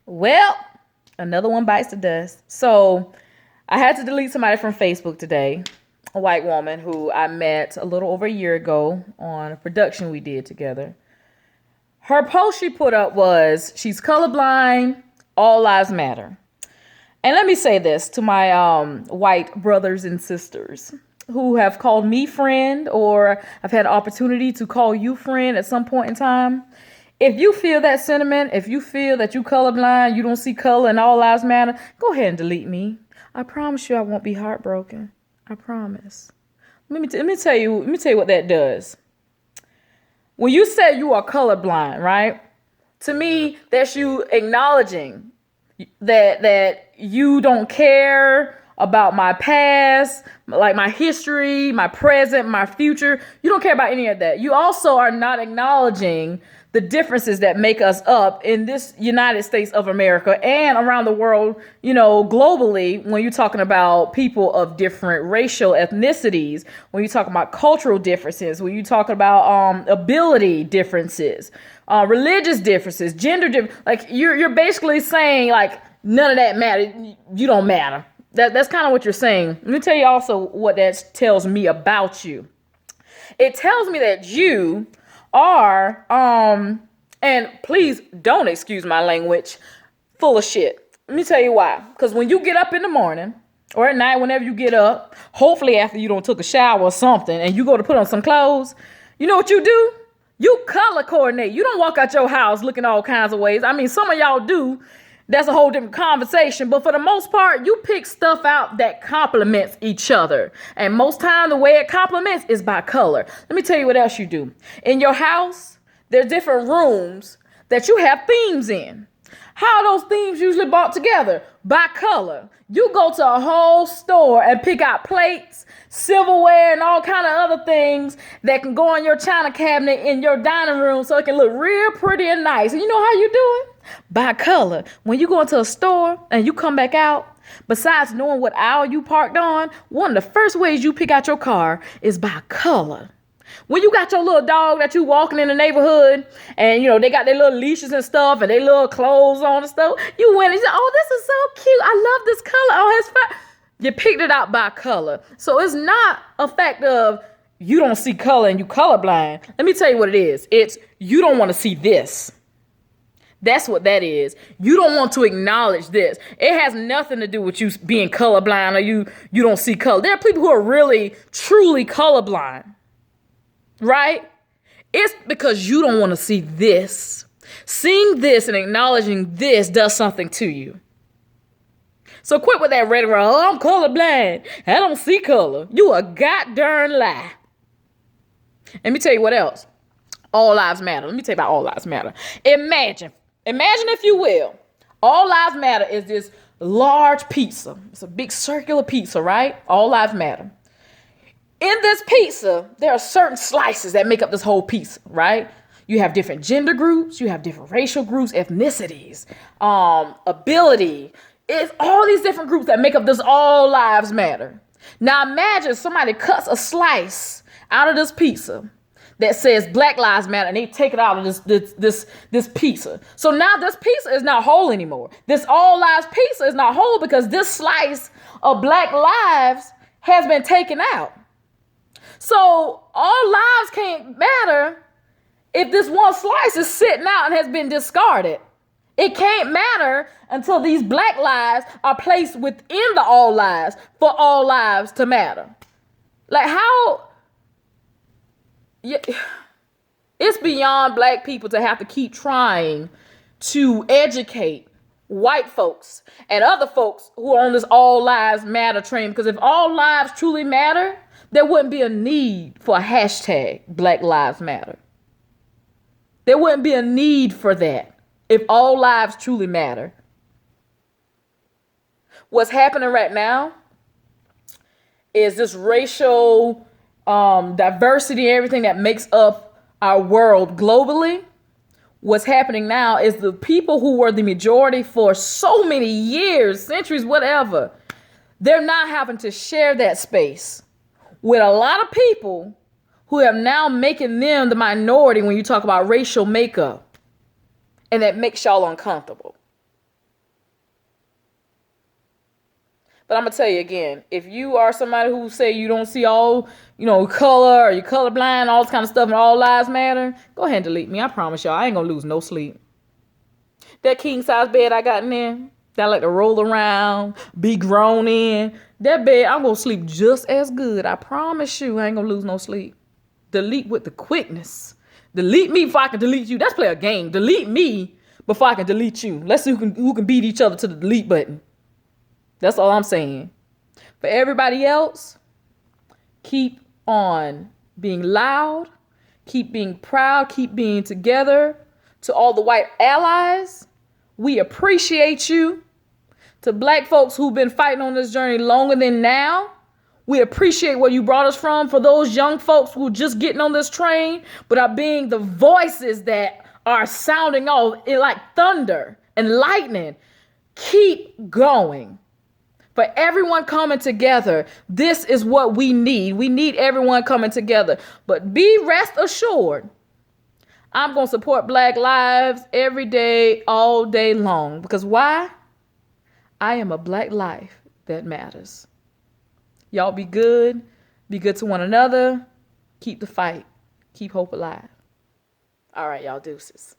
Well, another one bites the dust. So I had to delete somebody from Facebook today, a white woman who I met a little over a year ago on a production we did together. Her post she put up was, she's colorblind, all lives matter. And let me say this to my white brothers and sisters who have called me friend, or I've had an opportunity to call you friend at some point in time. If you feel that sentiment, if you feel that you colorblind, you don't see color and all lives matter, go ahead and delete me. I promise you I won't be heartbroken. I promise. Let me tell you what that does. When you say you are colorblind, right? To me, that's you acknowledging that you don't care about my past, like my history, my present, my future. You don't care about any of that. You also are not acknowledging the differences that make us up in this United States of America and around the world, globally, when you're talking about people of different racial ethnicities, when you're talking about cultural differences, when you're talking about ability differences, religious differences, gender differences. Like you're basically saying like none of that matters. You don't matter. That's kind of what you're saying. Let me tell you also what that tells me about you. It tells me that you are, and please don't excuse my language, full of shit. Let me tell you why. Because when you get up in the morning or at night, whenever you get up, hopefully after you don't took a shower or something, and you go to put on some clothes, you know what you do? You color coordinate. You don't walk out your house looking all kinds of ways. I mean, some of y'all do. That's a whole different conversation. But for the most part, you pick stuff out that complements each other. And most time, the way it complements is by color. Let me tell you what else you do. In your house, there's different rooms that you have themes in. How are those themes usually bought together? By color. You go to a whole store and pick out plates, silverware, and all kind of other things that can go in your china cabinet in your dining room so it can look real pretty and nice. And you know how you do it? By color. When you go into a store and you come back out, besides knowing what aisle you parked on, one of the first ways you pick out your car is by color. When you got your little dog that you walking in the neighborhood and, they got their little leashes and stuff and their little clothes on and stuff, you went and you said, oh, this is so cute. I love this color on his fur. You picked it out by color. So it's not a fact of you don't see color and you colorblind. Let me tell you what it is. It's you don't want to see this. That's what that is. You don't want to acknowledge this. It has nothing to do with you being colorblind or you don't see color. There are people who are really, truly colorblind, right? It's because you don't want to see this. Seeing this and acknowledging this does something to you. So quit with that rhetoric. Oh, I'm colorblind. I don't see color. You a goddamn lie. Let me tell you what else. All lives matter. Let me tell you about all lives matter. Imagine if you will, all lives matter is this large pizza. It's a big circular pizza, right? All lives matter. In this pizza, there are certain slices that make up this whole pizza, right? You have different gender groups, you have different racial groups, ethnicities, ability. It's all these different groups that make up this all lives matter. Now imagine somebody cuts a slice out of this pizza that says Black Lives Matter, and they take it out of this pizza. So now this pizza is not whole anymore. This all lives pizza is not whole because this slice of Black lives has been taken out. So all lives can't matter if this one slice is sitting out and has been discarded. It can't matter until these Black lives are placed within the all lives for all lives to matter. Like how... Yeah, it's beyond Black people to have to keep trying to educate white folks and other folks who are on this all lives matter train. Because if all lives truly matter, there wouldn't be a need for a hashtag Black Lives Matter. There wouldn't be a need for that if all lives truly matter. What's happening right now is this racial diversity, everything that makes up our world globally. What's happening now is the people who were the majority for so many years, centuries, whatever, they're not having to share that space with a lot of people who are now making them the minority when you talk about racial makeup. And that makes y'all uncomfortable. But I'm gonna tell you again, if you are somebody who say you don't see all, color, or you're colorblind, all this kind of stuff, and all lives matter, go ahead and delete me. I promise y'all, I ain't gonna lose no sleep. That king size bed I got in there, that I like to roll around, be grown in, that bed, I'm gonna sleep just as good. I promise you, I ain't gonna lose no sleep. Delete with the quickness. Delete me before I can delete you. Let's play a game. Delete me before I can delete you. Let's see who can beat each other to the delete button. That's all I'm saying. For everybody else, keep on being loud, keep being proud, keep being together. To all the white allies, we appreciate you. To black folks who've been fighting on this journey longer than now, we appreciate where you brought us from. For those young folks who are just getting on this train, but are being the voices that are sounding off like thunder and lightning, keep going. For everyone coming together, this is what we need. We need everyone coming together. But be rest assured, I'm going to support Black lives every day, all day long. Because why? I am a Black life that matters. Y'all be good. Be good to one another. Keep the fight. Keep hope alive. All right, y'all, deuces.